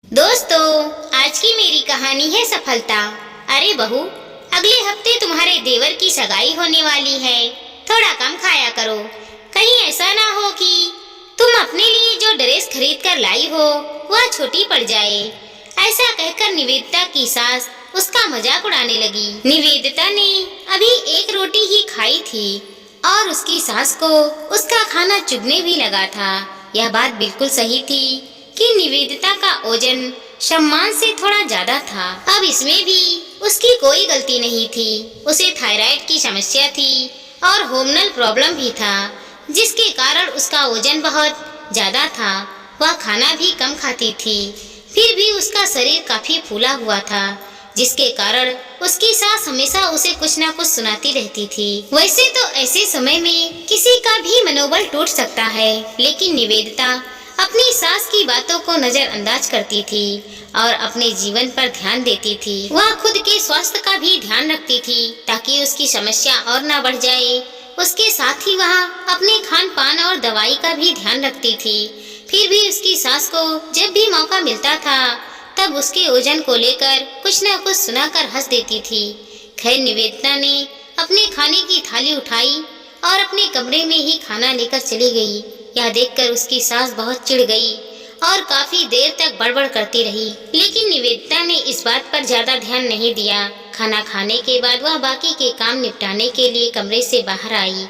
दोस्तों, आज की मेरी कहानी है सफलता। अरे बहू, अगले हफ्ते तुम्हारे देवर की सगाई होने वाली है। थोड़ा कम खाया करो। कहीं ऐसा ना हो कि तुम अपने लिए जो ड्रेस खरीद कर लाई हो वह छोटी पड़ जाए। ऐसा कहकर निवेदिता की सास उसका मजाक उड़ाने लगी। निवेदिता ने अभी एक रोटी ही खाई थी और उसकी सास को उसका खाना चुभने भी लगा था। यह बात बिल्कुल सही थी कि निवेदिता का ओजन सम्मान से थोड़ा ज्यादा था। अब इसमें भी उसकी कोई गलती नहीं थी। उसे थायराइड की समस्या थी और हार्मोनल प्रॉब्लम भी था, जिसके कारण उसका वजन बहुत ज्यादा था। वह खाना भी कम खाती थी, फिर भी उसका शरीर काफी फूला हुआ था, जिसके कारण उसकी सास हमेशा उसे कुछ न कुछ सुनाती रहती थी। वैसे तो ऐसे समय में किसी का भी मनोबल टूट सकता है, लेकिन निवेदिता अपनी सास की बातों को नजरअंदाज करती थी और अपने जीवन पर ध्यान देती थी। वह खुद के स्वास्थ्य का भी ध्यान रखती थी ताकि उसकी समस्या और न बढ़ जाए। उसके साथ ही वह अपने खान पान और दवाई का भी ध्यान रखती थी। फिर भी उसकी सास को जब भी मौका मिलता था तब उसके वजन को लेकर कुछ न कुछ सुनाकर हंस देती थी। खैर, निवेदिता ने अपने खाने की थाली उठाई और अपने कमरे में ही खाना लेकर चली गई। यह देखकर उसकी सास बहुत चिढ़ गई और काफी देर तक बड़बड़ करती रही, लेकिन निवेदिता ने इस बात पर ज्यादा ध्यान नहीं दिया। खाना खाने के बाद वह बाकी के काम निपटाने के लिए कमरे से बाहर आई।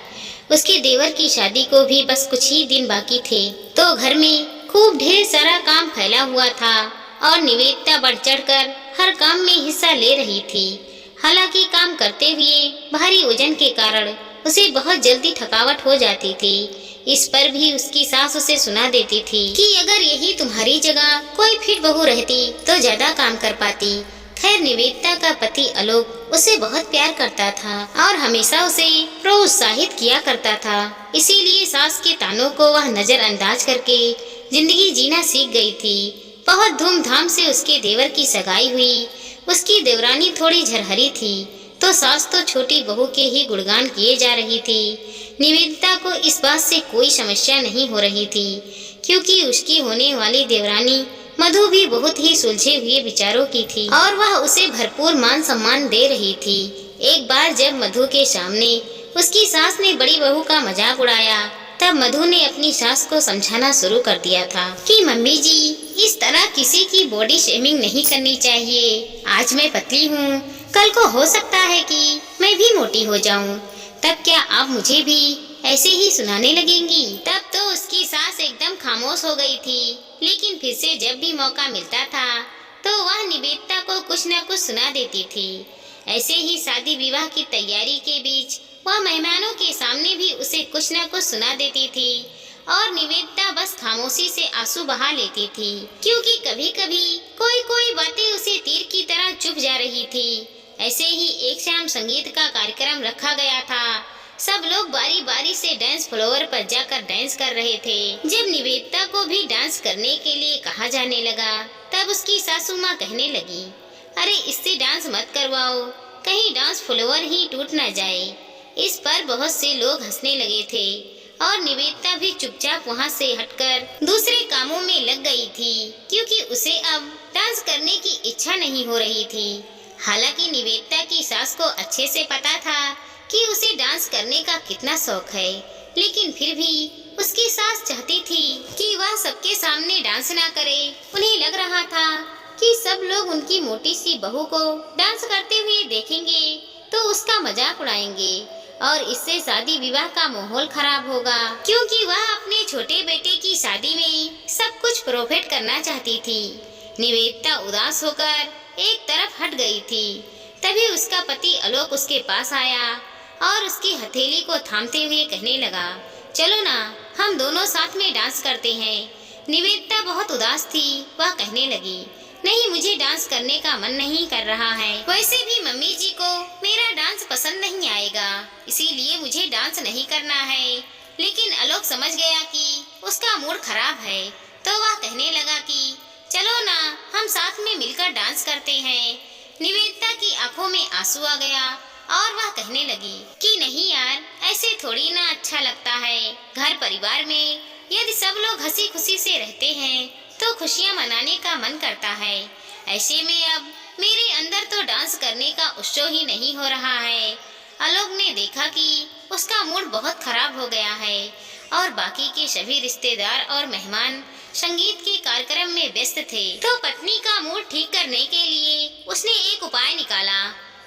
उसके देवर की शादी को भी बस कुछ ही दिन बाकी थे, तो घर में खूब ढेर सारा काम फैला हुआ था और निवेदिता बढ़ चढ़कर हर काम में हिस्सा ले रही थी। हालांकि काम करते हुए भारी वजन के कारण उसे बहुत जल्दी थकावट हो जाती थी। इस पर भी उसकी सास उसे सुना देती थी कि अगर यही तुम्हारी जगह कोई फिट बहू रहती तो ज्यादा काम कर पाती। खैर, निवेदिता का पति आलोक उसे बहुत प्यार करता था और हमेशा उसे प्रोत्साहित किया करता था। इसीलिए सास के तानों को वह नजरअंदाज करके जिंदगी जीना सीख गई थी। बहुत धूमधाम से उसके देवर की सगाई हुई। उसकी देवरानी थोड़ी झरहरी थी, तो सास तो छोटी बहू के ही गुणगान किए जा रही थी। निवेदिता को इस बात से कोई समस्या नहीं हो रही थी, क्योंकि उसकी होने वाली देवरानी मधु भी बहुत ही सुलझे हुए विचारों की थी और वह उसे भरपूर मान सम्मान दे रही थी। एक बार जब मधु के सामने उसकी सास ने बड़ी बहू का मजाक उड़ाया, तब मधु ने अपनी सास को समझाना शुरू कर दिया था कि मम्मी जी, इस तरह किसी की बॉडी शेमिंग नहीं करनी चाहिए। आज मैं पतली हूँ, कल को हो सकता है कि मैं भी मोटी हो जाऊँ। तब क्या आप मुझे भी ऐसे ही सुनाने लगेंगी? तब तो उसकी सास एकदम खामोश हो गई थी, लेकिन फिर से जब भी मौका मिलता था तो वह निवेदिता को कुछ न कुछ सुना देती थी। ऐसे ही शादी विवाह की तैयारी के बीच वह मेहमानों के सामने भी उसे कुछ न कुछ सुना देती थी और निवेदिता बस खामोशी से आंसू बहा लेती थी, क्योंकि कभी कभी कोई कोई बातें उसे तीर की तरह चुभ जा रही थी। ऐसे ही एक शाम संगीत का कार्यक्रम रखा गया था। सब लोग बारी बारी से डांस फ्लोर पर जाकर डांस कर रहे थे। जब निवेदिता को भी डांस करने के लिए कहा जाने लगा, तब उसकी सासू माँ कहने लगी, अरे इससे डांस मत करवाओ, कहीं डांस फ्लोर ही टूट ना जाए। इस पर बहुत से लोग हंसने लगे थे और निवेदिता भी चुपचाप वहाँ से हटकर दूसरे कामों में लग गई थी, क्योंकि उसे अब डांस करने की इच्छा नहीं हो रही थी। हालांकि निवेदिता की सास को अच्छे से पता था कि उसे डांस करने का कितना शौक है, लेकिन फिर भी उसकी सास चाहती थी कि वह सबके सामने डांस ना करे। उन्हें लग रहा था कि सब लोग उनकी मोटी सी बहू को डांस करते हुए देखेंगे तो उसका मजाक उड़ाएंगे और इससे शादी विवाह का माहौल खराब होगा, क्योंकि वह अपने छोटे बेटे की शादी में सब कुछ प्रोफिट करना चाहती थी। निवेदिता उदास होकर एक तरफ हट गई थी। तभी उसका पति आलोक उसके पास आया और उसकी हथेली को थामते हुए कहने लगा, चलो ना, हम दोनों साथ में डांस करते हैं। निवेदिता बहुत उदास थी। वह कहने लगी, नहीं, मुझे डांस करने का मन नहीं कर रहा है। वैसे भी मम्मी जी को मेरा डांस पसंद नहीं आएगा, इसीलिए मुझे डांस नहीं करना है। लेकिन आलोक समझ गया कि उसका मूड खराब है, तो वह कहने लगा कि चलो ना, हम साथ में मिलकर डांस करते हैं। निवेदिता की आंखों में आंसू आ गया और वह कहने लगी कि नहीं यार, ऐसे थोड़ी ना अच्छा लगता है। घर परिवार में यदि सब लोग हंसी खुशी से रहते हैं तो खुशियाँ मनाने का मन करता है। ऐसे में अब मेरे अंदर तो डांस करने का उत्साह ही नहीं हो रहा है। आलोक ने देखा कि उसका मूड बहुत खराब हो गया है और बाकी के सभी रिश्तेदार और मेहमान संगीत के कार्यक्रम में व्यस्त थे। तो पत्नी का मूड ठीक करने के लिए उसने एक उपाय निकाला।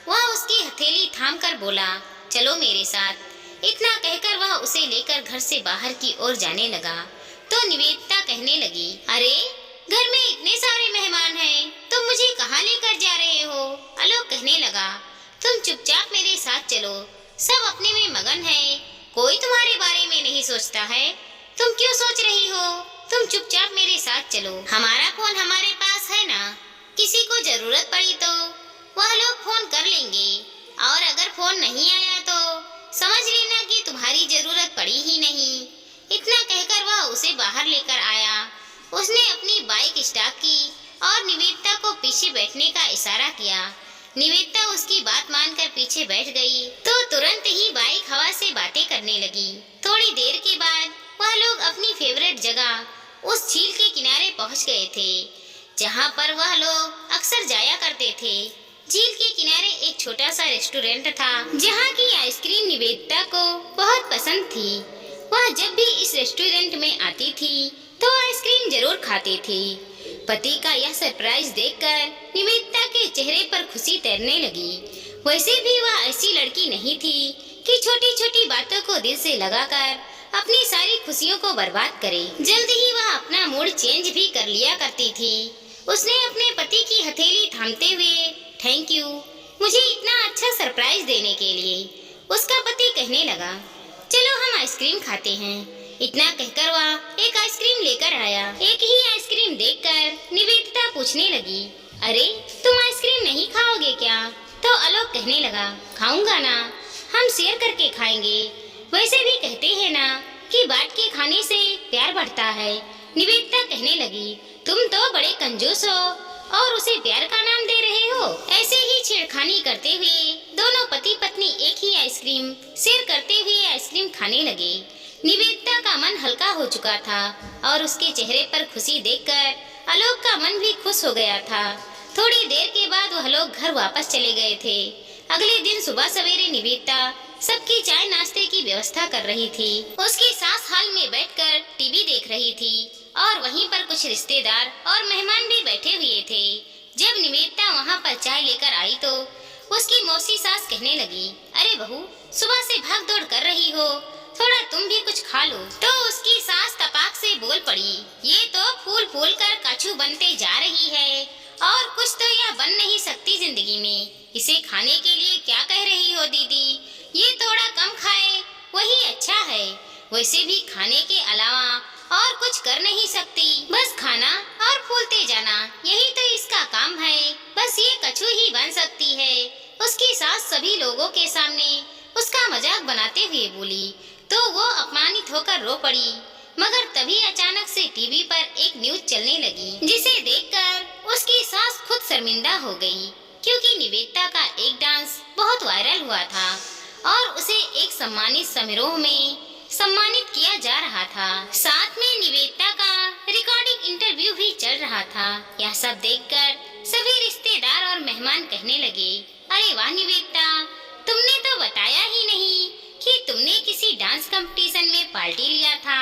वह उसकी हथेली थाम कर बोला, चलो मेरे साथ। इतना कहकर वह उसे लेकर घर से बाहर की ओर जाने लगा। तो निवेदिता कहने लगी, अरे घर में इतने सारे मेहमान हैं, तुम मुझे कहाँ लेकर जा रहे हो? आलोक कहने लगा, तुम चुपचाप मेरे साथ चलो, सब अपने में मगन है, कोई तुम्हारे बारे में नहीं सोचता है। तुम क्यों सोच रही हो? तुम चुपचाप मेरे साथ चलो। हमारा फोन हमारे पास है ना, किसी को जरूरत पड़ी तो वह लोग फोन कर लेंगे, और अगर फोन नहीं आया तो समझ लेना कि तुम्हारी जरूरत पड़ी ही नहीं। इतना कहकर वह उसे बाहर लेकर आया। उसने अपनी बाइक स्टार्ट की और निवेदिता को पीछे बैठने का इशारा किया। निवेदिता उसकी बात मानकर पीछे बैठ गई तो तुरंत ही बाइक हवा से बातें करने लगी। थोड़ी देर के बाद वह लोग अपनी फेवरेट जगह उस झील के किनारे पहुंच गए थे, जहां पर वह लोग अक्सर जाया करते थे। झील के किनारे एक छोटा सा रेस्टोरेंट था, जहां की आइसक्रीम निवेदिता को बहुत पसंद थी। वह जब भी इस रेस्टोरेंट में आती थी तो आइसक्रीम जरूर खाती थी। पति का यह सरप्राइज देखकर निवेदिता के चेहरे पर खुशी तैरने लगी। वैसे भी वह ऐसी लड़की नहीं थी कि छोटी छोटी बातों को दिल से लगाकर अपनी सारी खुशियों को बर्बाद करे। जल्द ही वह अपना मूड चेंज भी कर लिया करती थी। उसने अपने पति की हथेली थामते हुए, थैंक यू मुझे इतना अच्छा सरप्राइज देने के लिए, उसका पति कहने लगा, चलो हम आइसक्रीम खाते हैं। इतना कहकर वह एक आइसक्रीम लेकर आया। एक ही आइसक्रीम देखकर निवेदिता पूछने लगी, अरे तुम आइसक्रीम नहीं खाओगे क्या? तो आलोक कहने लगा, खाऊंगा ना, हम शेयर करके खाएंगे। वैसे भी कहते हैं ना कि बांट के खाने से प्यार बढ़ता है। निवेदिता कहने लगी, तुम तो बड़े कंजूस हो और उसे प्यार का नाम दे रहे हो। ऐसे ही छेड़खानी करते हुए दोनों पति पत्नी एक ही आइसक्रीम शेयर करते हुए आइसक्रीम खाने लगे। निवेदिता का मन हल्का हो चुका था और उसके चेहरे पर खुशी देखकर आलोक का मन भी खुश हो गया था। थोड़ी देर के बाद वह लोग घर वापस चले गए थे। अगले दिन सुबह सवेरे निवेदिता सबकी चाय नाश्ते की व्यवस्था कर रही थी। उसकी सास हॉल में बैठकर टीवी देख रही थी और वहीं पर कुछ रिश्तेदार और मेहमान भी बैठे हुए थे। जब निवेदिता वहां पर चाय लेकर आई तो उसकी मौसी सास कहने लगी, अरे बहू सुबह से भाग दौड़ कर रही हो, थोड़ा तुम भी कुछ खा लो। तो उसकी सास तपाक से बोल पड़ी, ये तो फूल फूल कर कछू बनते जा रही है और कुछ तो यह बन नहीं सकती जिंदगी में। इसे खाने के लिए क्या कह रही हो दीदी? ये थोड़ा कम खाए वही अच्छा है। वैसे भी खाने के अलावा और कुछ कर नहीं सकती, बस खाना और फूलते जाना, यही तो इसका काम है। बस ये कछू ही बन सकती है। उसकी सास सभी लोगों के सामने उसका मजाक बनाते हुए बोली तो वो अपमानित होकर रो पड़ी। मगर तभी अचानक से टीवी पर एक न्यूज चलने लगी, जिसे देखकर उसकी सास खुद शर्मिंदा हो गई, क्योंकि निवेदिता का एक डांस बहुत वायरल हुआ था और उसे एक सम्मानित समारोह में सम्मानित किया जा रहा था। साथ में निवेदिता का रिकॉर्डिंग इंटरव्यू भी चल रहा था। यह सब देखकर सभी रिश्तेदार और मेहमान कहने लगे, अरे वाह निवेदिता, तुमने तो बताया ही नहीं कि तुमने किसी डांस कंपटीशन में पार्टी लिया था।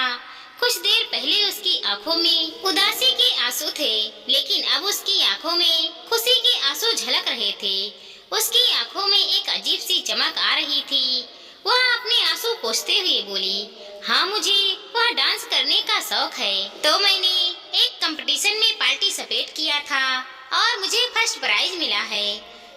कुछ देर पहले उसकी आंखों में उदासी के आंसू थे, लेकिन अब उसकी आंखों में खुशी के आंसू झलक रहे थे। उसकी आंखों में एक अजीब सी चमक आ रही थी। वह अपने आंसू पोंछते हुए बोली, हाँ मुझे वह डांस करने का शौक है, तो मैंने एक कंपटीशन में पार्टिसिपेट किया था और मुझे फर्स्ट प्राइज मिला है।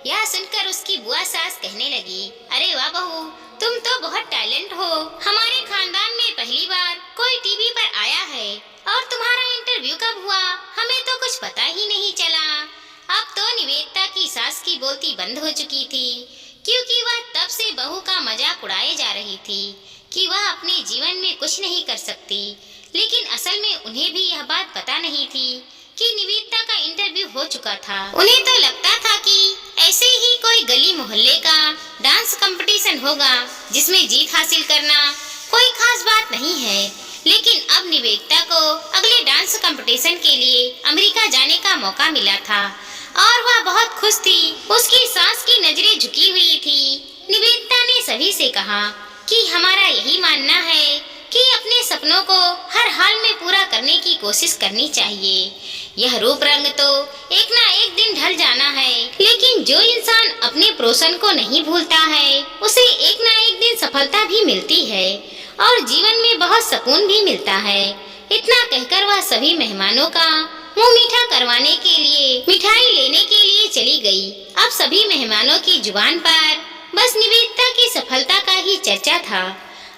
यह सुनकर उसकी बुआ सास कहने लगी, अरे वाह बहू, तुम तो बहुत टैलेंट हो। हमारे खानदान में पहली बार कोई टीवी पर आया है और तुम्हारा इंटरव्यू कब हुआ, हमें तो कुछ पता ही नहीं चला। अब तो निवेदिता की सास की बोलती बंद हो चुकी थी, क्योंकि वह तब से बहू का मजाक उड़ाए जा रही थी कि वह अपने जीवन में कुछ नहीं कर सकती। लेकिन असल में उन्हें भी यह बात पता नहीं थी कि निवेदिता का इंटरव्यू हो चुका था। उन्हें तो लगता था कि ऐसे ही कोई गली मोहल्ले का डांस कंपटीशन होगा जिसमें जीत हासिल करना कोई खास बात नहीं है। लेकिन अब निवेदिता को अगले डांस कंपटीशन के लिए अमेरिका जाने का मौका मिला था और वह बहुत खुश थी। उसकी सास की नजरें झुकी हुई थी। निवेदिता ने सभी से कहा कि हमारा यही मानना है कि अपने सपनों को हर हाल में पूरा करने की कोशिश करनी चाहिए। यह रूप रंग तो एक ना एक दिन ढल जाना है, लेकिन जो इंसान अपने प्रोसन को नहीं भूलता है उसे एक ना एक दिन सफलता भी मिलती है और जीवन में बहुत सुकून भी मिलता है। इतना कहकर वह सभी मेहमानों का मुंह मीठा करवाने के लिए मिठाई लेने के लिए चली गई। अब सभी मेहमानों की जुबान पर बस निवेदिता की सफलता का ही चर्चा था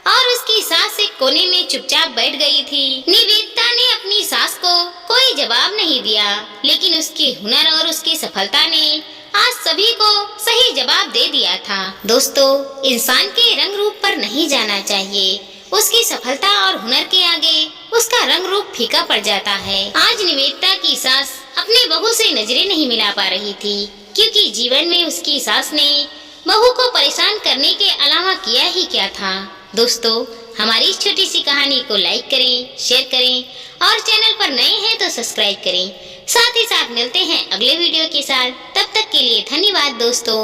और उसकी सास एक कोने में चुपचाप बैठ गई थी। निवेदिता ने अपनी सास को कोई जवाब नहीं दिया, लेकिन उसके हुनर और उसकी सफलता ने आज सभी को सही जवाब दे दिया था। दोस्तों, इंसान के रंग रूप पर नहीं जाना चाहिए। उसकी सफलता और हुनर के आगे उसका रंग रूप फीका पड़ जाता है। आज निवेदिता की सास अपने बहू से नजरें नहीं मिला पा रही थी, क्योंकि जीवन में उसकी सास ने बहू को परेशान करने के अलावा किया ही क्या था। दोस्तों, हमारी इस छोटी सी कहानी को लाइक करें, शेयर करें और चैनल पर नए हैं तो सब्सक्राइब करें। साथ ही साथ मिलते हैं अगले वीडियो के साथ। तब तक के लिए धन्यवाद दोस्तों।